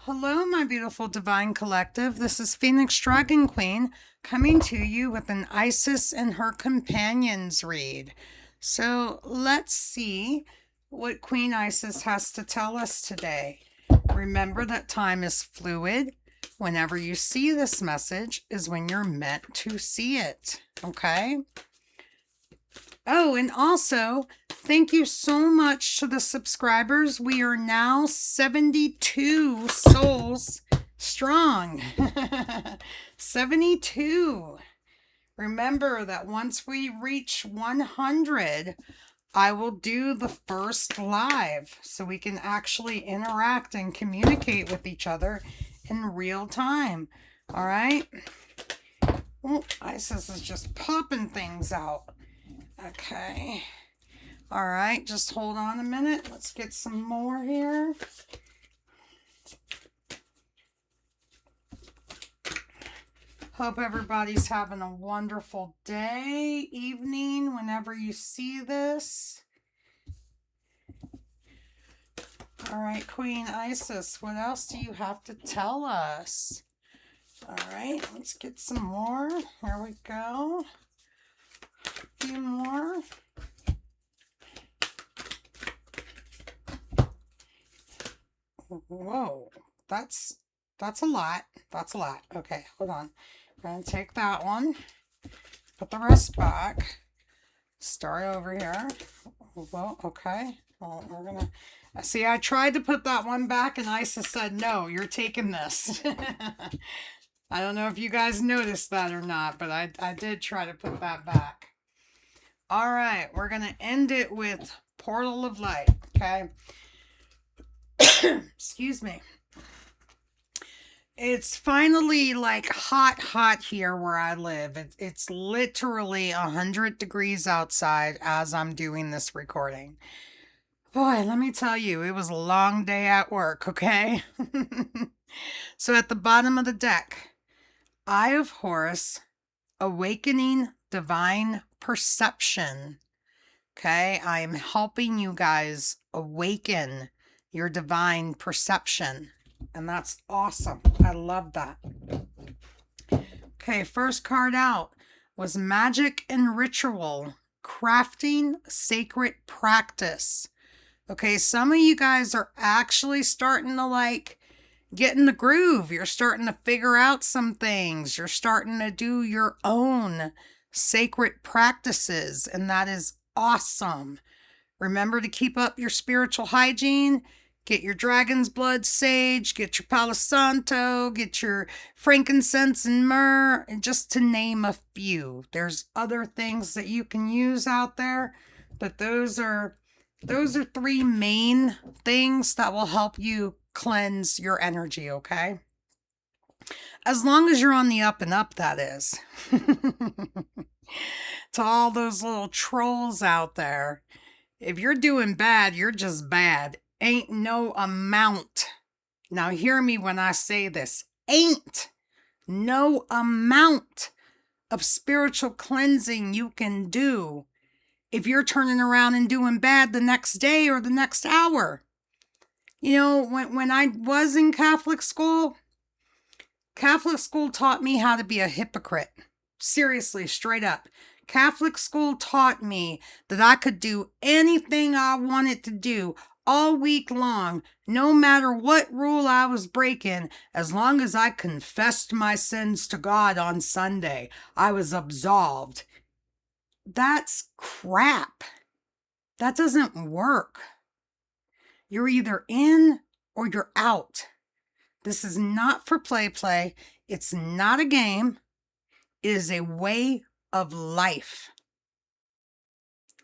Hello, my beautiful divine collective. This is Phoenix Dragon Queen coming to you with an Isis and her companions read. So let's see what Queen Isis has to tell us today. Remember that time is fluid. Whenever you see this message is when you're meant to see it. Okay? Oh, and also, thank you so much to the subscribers. We are now 72 souls strong. 72. Remember that once we reach 100, I will do the first live so we can actually interact and communicate with each other in real time. All right? Oh, Isis is just popping things out. Okay. All right, just hold on a minute. Let's get some more here. Hope everybody's having a wonderful day, evening, whenever you see this. All right, Queen Isis, what else do you have to tell us? All right, let's get some more. Here we go. A few more. Whoa, that's a lot. That's a lot. Okay, hold on. I'm going to take that one. Put the rest back. Start over here. Well, okay. Well, we're going to... See, I tried to put that one back and Isis said, no, you're taking this. I don't know if you guys noticed that or not, but I did try to put that back. All right, we're going to end it with Portal of Light, okay? Excuse me. It's finally like hot here where I live. It's literally 100 degrees outside as I'm doing this recording. Boy, let me tell you, it was a long day at work, okay? So at the bottom of the deck, Eye of Horus, Awakening Divine Perception. Okay, I am helping you guys awaken your divine perception. And that's awesome. I love that. Okay, first card out was Magic and Ritual, Crafting Sacred Practice. Okay, some of you guys are actually starting to like get in the groove. You're starting to figure out some things. You're starting to do your own sacred practices, and that is awesome. Remember to keep up your spiritual hygiene. Get your dragon's blood sage, get your Palo Santo, get your frankincense and myrrh, and just to name a few. There's other things that you can use out there, but those are three main things that will help you cleanse your energy, okay? As long as you're on the up and up, that is. To all those little trolls out there, if you're doing bad, you're just bad. Ain't no amount. Now hear me when I say this. Ain't no amount of spiritual cleansing you can do if you're turning around and doing bad the next day or the next hour. You know, when I was in Catholic school taught me how to be a hypocrite. Seriously, straight up. Catholic school taught me that I could do anything I wanted to do all week long, no matter what rule I was breaking, as long as I confessed my sins to God on Sunday. I was absolved. That's crap. That doesn't work. You're either in or you're out. This is not for play. It's not a game. It is a way of life.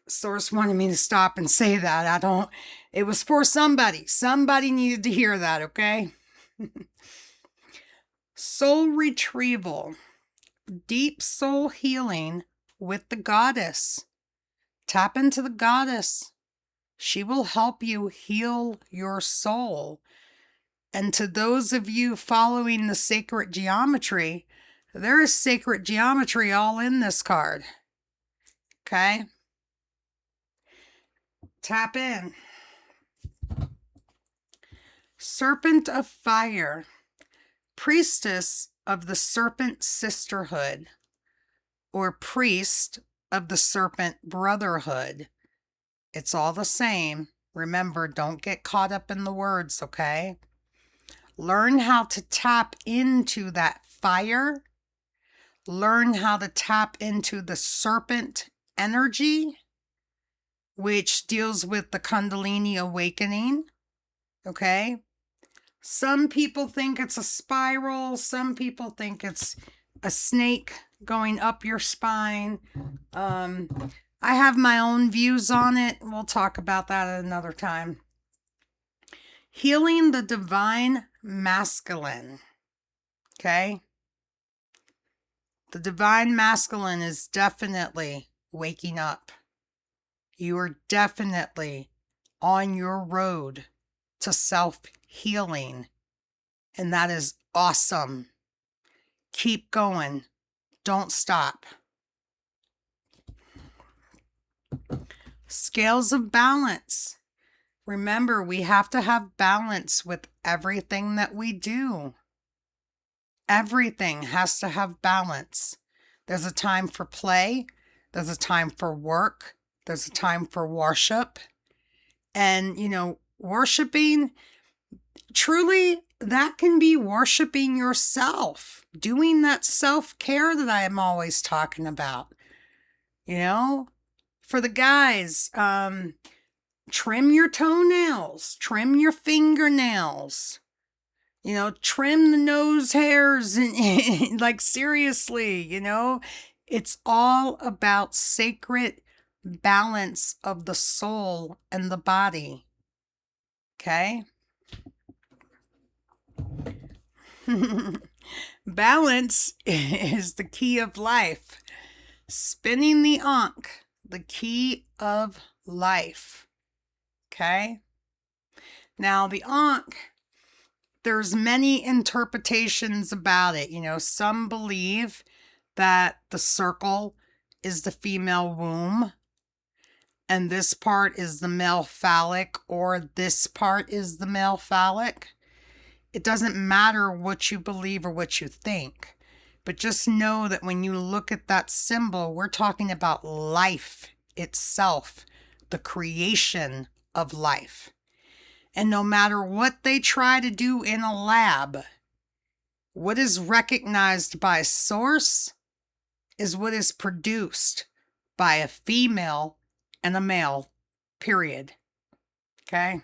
Source wanted me to stop and say that. It was for somebody. Somebody needed to hear that, okay? Soul retrieval. Deep soul healing with the goddess. Tap into the goddess. She will help you heal your soul. And to those of you following the sacred geometry, there is sacred geometry all in this card. Okay? Tap in. Serpent of fire, priestess of the serpent sisterhood, or priest of the serpent brotherhood. It's all the same. Remember, don't get caught up in the words, okay? Learn how to tap into that fire. Learn how to tap into the serpent energy, which deals with the Kundalini awakening, okay? Some people think it's a spiral. Some people think it's a snake going up your spine. I have my own views on it. We'll talk about that at another time. Healing the divine masculine. Okay? The divine masculine is definitely waking up. You are definitely on your road to self-healing. And that is awesome. Keep going. Don't stop. Scales of balance. Remember, we have to have balance with everything that we do. Everything has to have balance. There's a time for play. There's a time for work. There's a time for worship. And, worshiping, truly, that can be worshiping yourself. Doing that self-care that I am always talking about. For the guys, trim your toenails, trim your fingernails, trim the nose hairs, and like seriously, it's all about sacred balance of the soul and the body. Okay? Balance is the key of life. Spinning the Ankh, the key of life. Okay? Now, the Ankh, there's many interpretations about it. Some believe that the circle is the female womb, and this part is the male phallic, or this part is the male phallic. It doesn't matter what you believe or what you think, but just know that when you look at that symbol, we're talking about life itself, the creation of life. And no matter what they try to do in a lab, what is recognized by source is what is produced by a female and a male, period. Okay?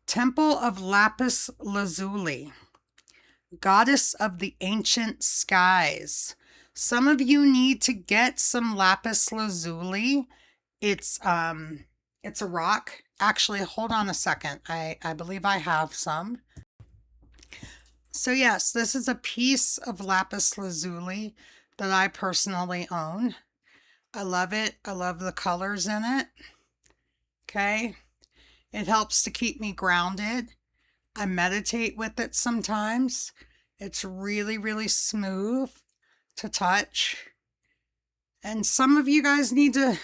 Temple of Lapis Lazuli, goddess of the ancient skies. Some of you need to get some lapis lazuli. It's a rock. Actually, hold on a second. I believe I have some. So yes, this is a piece of lapis lazuli that I personally own. I love it. I love the colors in it. Okay. It helps to keep me grounded. I meditate with it sometimes. It's really, really smooth to touch. And some of you guys need to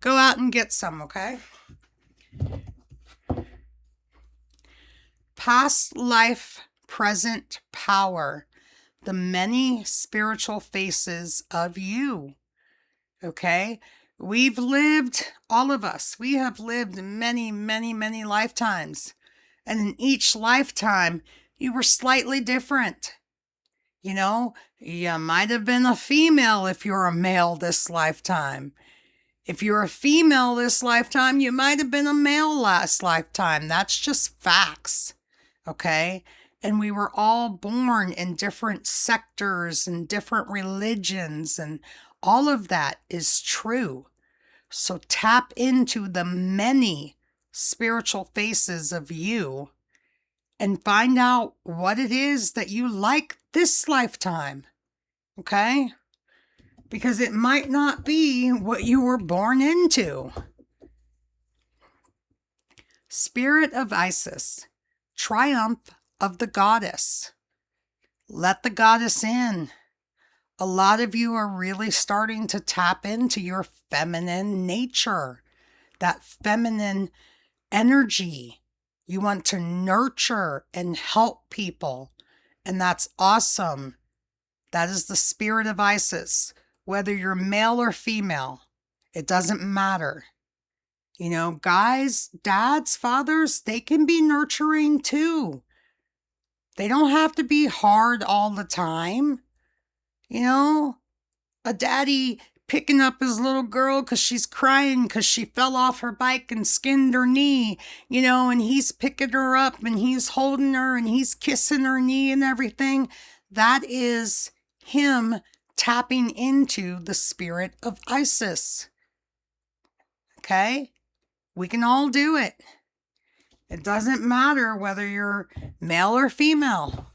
go out and get some, okay? Past life, present power. The many spiritual faces of you. Okay? We've lived, all of us, we have lived many, many, many lifetimes. And in each lifetime, you were slightly different. You might have been a female if you're a male this lifetime. If you're a female this lifetime, you might have been a male last lifetime. That's just facts. Okay? And we were all born in different sectors and different religions, and all of that is true. So tap into the many spiritual faces of you and find out what it is that you like this lifetime. Okay? Because it might not be what you were born into. Spirit of Isis, triumph of the goddess. Let the goddess in. A lot of you are really starting to tap into your feminine nature. that feminine energy. You want to nurture and help people. And that's awesome. That is the spirit of Isis. Whether you're male or female, it doesn't matter. You know, guys, dads, fathers, they can be nurturing too. They don't have to be hard all the time. You know, a daddy picking up his little girl because she's crying because she fell off her bike and skinned her knee, you know, and he's picking her up and he's holding her and he's kissing her knee and everything. That is him tapping into the spirit of Isis. Okay? We can all do it. It doesn't matter whether you're male or female.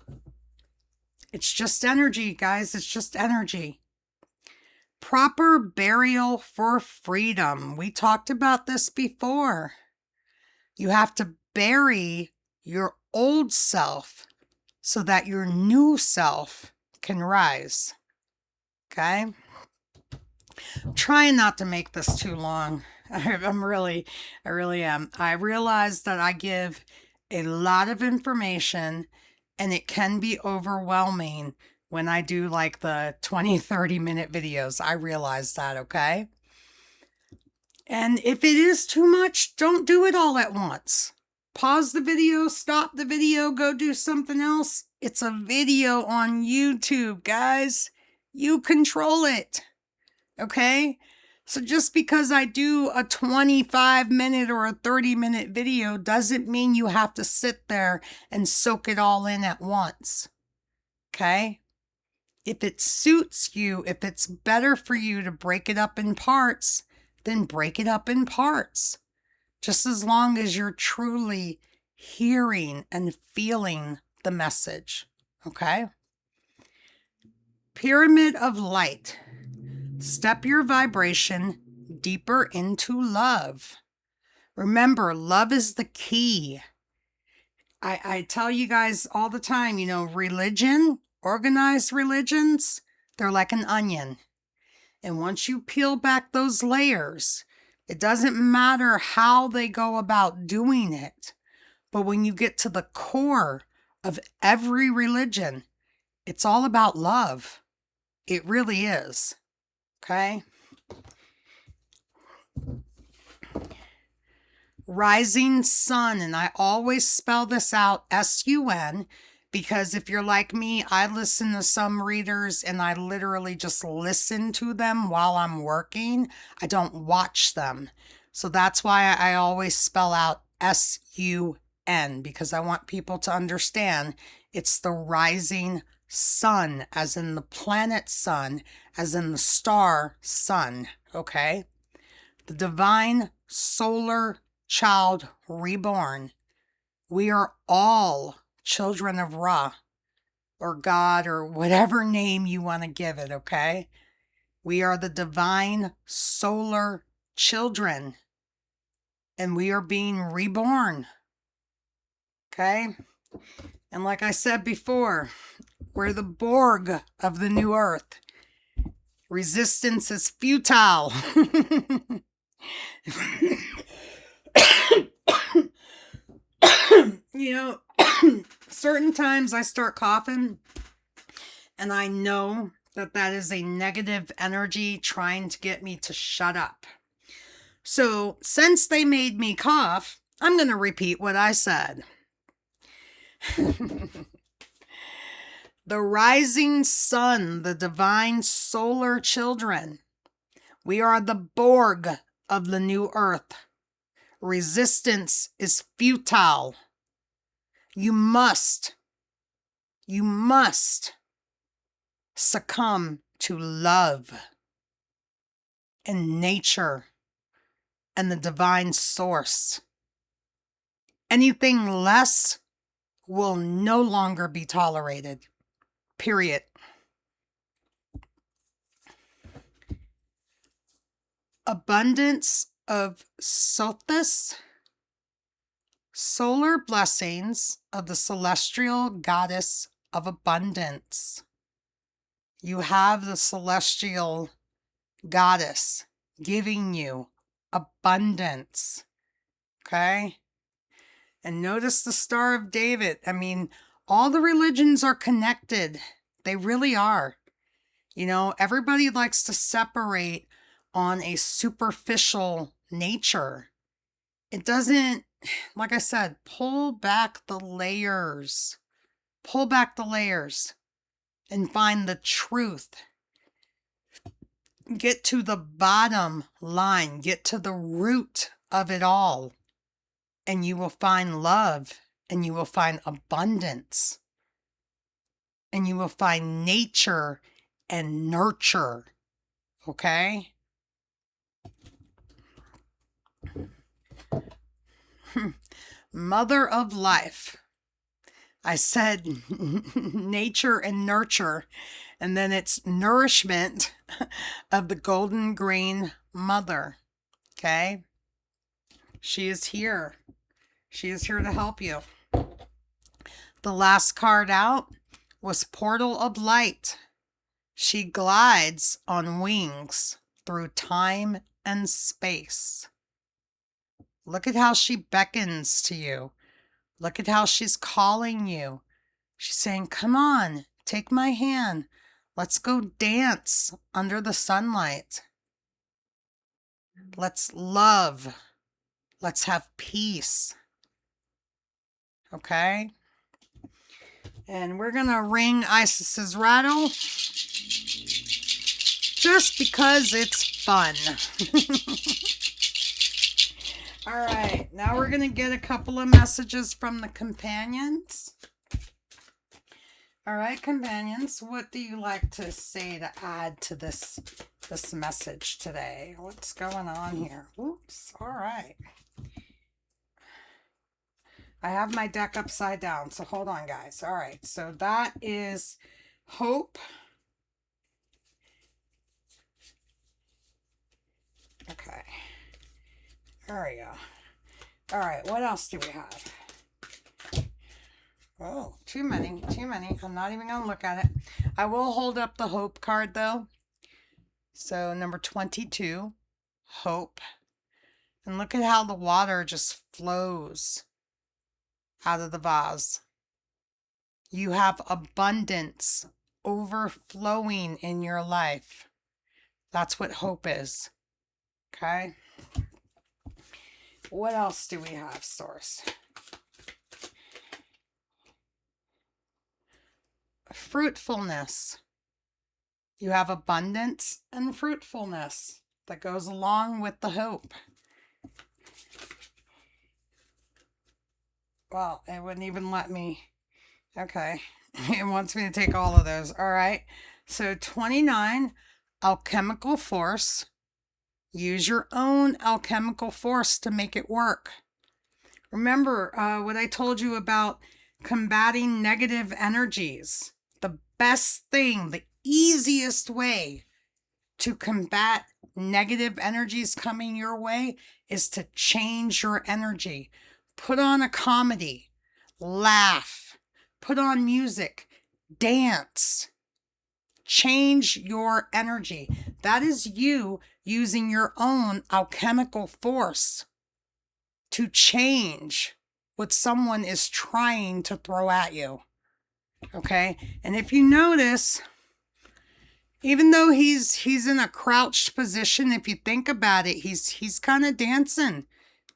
It's just energy, guys. It's just energy. Proper burial for freedom. We talked about this before. You have to bury your old self so that your new self can rise. Okay? I'm trying not to make this too long. I really am. I realize that I give a lot of information and it can be overwhelming when I do like the 20-30 minute videos. I realize that, okay? And if it is too much, don't do it all at once. Pause the video, stop the video, go do something else. It's a video on YouTube, guys. You control it, okay? So just because I do a 25-minute or a 30-minute video doesn't mean you have to sit there and soak it all in at once, okay? If it suits you, if it's better for you to break it up in parts, then break it up in parts. Just as long as you're truly hearing and feeling the message, okay? Pyramid of light. Step your vibration deeper into love. Remember, love is the key. I tell you guys all the time, you know, religion, organized religions, they're like an onion. And once you peel back those layers, it doesn't matter how they go about doing it. But when you get to the core of every religion, it's all about love. It really is. Okay? Rising sun, and I always spell this out S-U-N, because if you're like me, I listen to some readers and I literally just listen to them while I'm working. I don't watch them. So that's why I always spell out S-U-N, because I want people to understand it's the rising sun, as in the planet sun, as in the star sun, okay? The divine solar child reborn. We are all children of Ra, or God, or whatever name you want to give it, okay? We are the divine solar children, and we are being reborn, okay? And like I said before, we're the Borg of the new earth. Resistance is futile. You know, certain times I start coughing and I know that that is a negative energy trying to get me to shut up. So since they made me cough, I'm going to repeat what I said. The rising sun, the divine solar children. We are the Borg of the new earth. Resistance is futile. You must succumb to love and nature and the divine source. Anything less will no longer be tolerated. Period. Abundance of Sothis, solar blessings of the celestial goddess of abundance. You have the celestial goddess giving you abundance. Okay? And notice the Star of David. I mean, all the religions are connected. They really are. You know, everybody likes to separate on a superficial nature. It doesn't, like I said, pull back the layers. Pull back the layers and find the truth. Get to the bottom line. Get to the root of it all. And you will find love, and you will find abundance, and you will find nature and nurture. Okay? Mother of life. I said nature and nurture, and then it's nourishment of the golden green mother. Okay? She is here. She is here to help you. The last card out was Portal of Light. She glides on wings through time and space. Look at how she beckons to you. Look at how she's calling you. She's saying, come on, take my hand. Let's go dance under the sunlight. Let's love. Let's have peace. Okay? And we're going to ring Isis's rattle just because it's fun. All right, now we're going to get a couple of messages from the companions. All right, companions, what do you like to say to add to this message today? What's going on here? Oops, all right. I have my deck upside down, so hold on, guys. All right, so that is hope. Okay. There we go. All right, what else do we have? Oh, too many, too many. I'm not even going to look at it. I will hold up the hope card, though. So, number 22, hope. And look at how the water just flows out of the vase. You have abundance overflowing in your life. That's what hope is. Okay? What else do we have, Source? Fruitfulness. You have abundance and fruitfulness that goes along with the hope. Well, it wouldn't even let me. Okay. It wants me to take all of those. All right. So 29, alchemical force. Use your own alchemical force to make it work. Remember what I told you about combating negative energies. The best thing, the easiest way to combat negative energies coming your way is to change your energy. Put on a comedy, laugh, put on music, dance. Change your energy. That is you using your own alchemical force to change what someone is trying to throw at you. Okay? And if you notice, even though he's in a crouched position, if you think about it, he's kind of dancing.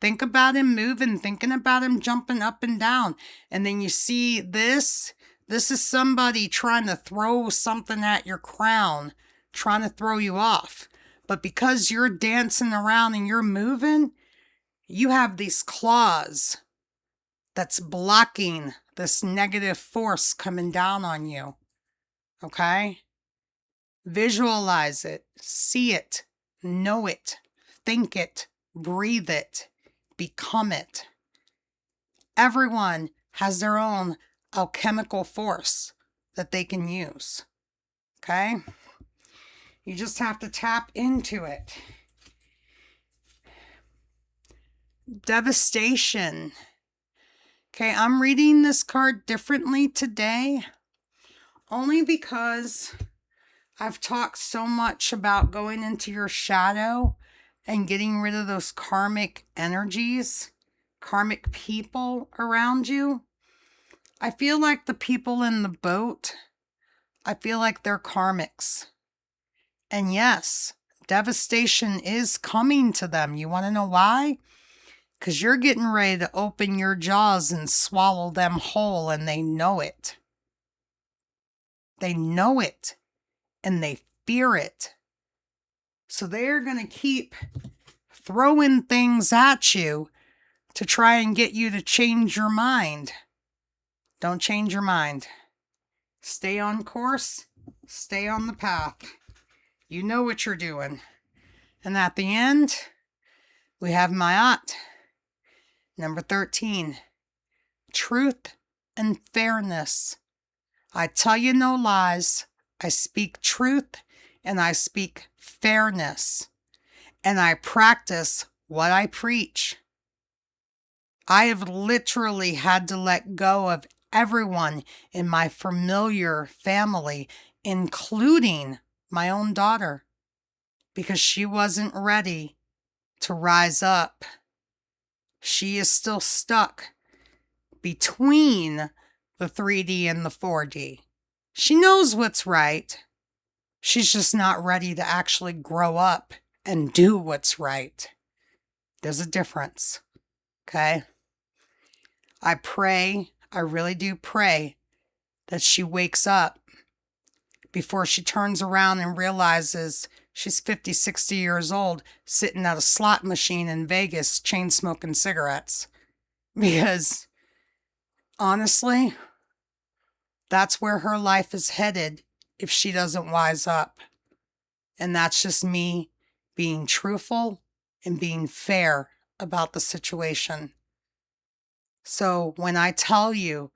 Think about him moving, thinking about him jumping up and down. And then you see this. This is somebody trying to throw something at your crown, trying to throw you off. But because you're dancing around and you're moving, you have these claws that's blocking this negative force coming down on you. Okay? Visualize it, see it, know it, think it, breathe it, become it. Everyone has their own alchemical force that they can use. Okay? You just have to tap into it. Devastation. Okay, I'm reading this card differently today, only because I've talked so much about going into your shadow and getting rid of those karmic energies, karmic people around you. I feel like the people in the boat, I feel like they're karmics. And yes, devastation is coming to them. You want to know why? Because you're getting ready to open your jaws and swallow them whole, and they know it. They know it, and they fear it. So they're going to keep throwing things at you to try and get you to change your mind. Don't change your mind. Stay on course. Stay on the path. You know what you're doing. And at the end, we have Ma'at. Number 13. Truth and fairness. I tell you no lies. I speak truth and I speak fairness. And I practice what I preach. I have literally had to let go of everyone in my familiar family, including my own daughter, because she wasn't ready to rise up. She is still stuck between the 3D and the 4D. She knows what's right. She's just not ready to actually grow up and do what's right. There's a difference. Okay? I pray, I really do pray that she wakes up before she turns around and realizes she's 50, 60 years old sitting at a slot machine in Vegas chain smoking cigarettes. Because honestly, that's where her life is headed if she doesn't wise up. And that's just me being truthful and being fair about the situation. So when I tell you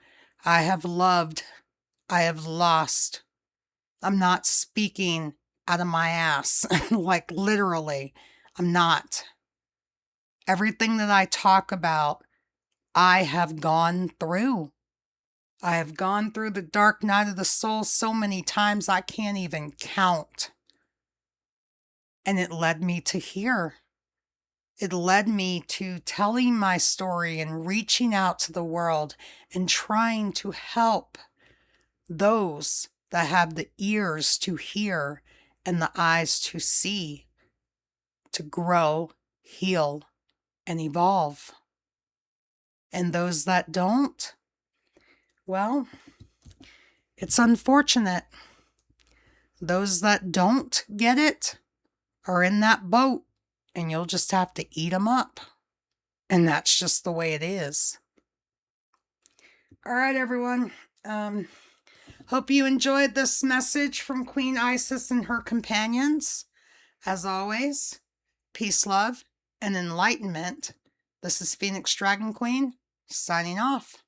I have loved, I have lost, I'm not speaking out of my ass. Like literally, I'm not. Everything that I talk about, I have gone through. I have gone through the dark night of the soul so many times I can't even count. And it led me to here. It led me to telling my story and reaching out to the world and trying to help those that have the ears to hear and the eyes to see, to grow, heal, and evolve. And those that don't, well, it's unfortunate. Those that don't get it are in that boat, and you'll just have to eat them up. And that's just the way it is. All right, everyone. Hope you enjoyed this message from Queen Isis and her companions. As always, peace, love, and enlightenment. This is Phoenix Dragon Queen, signing off.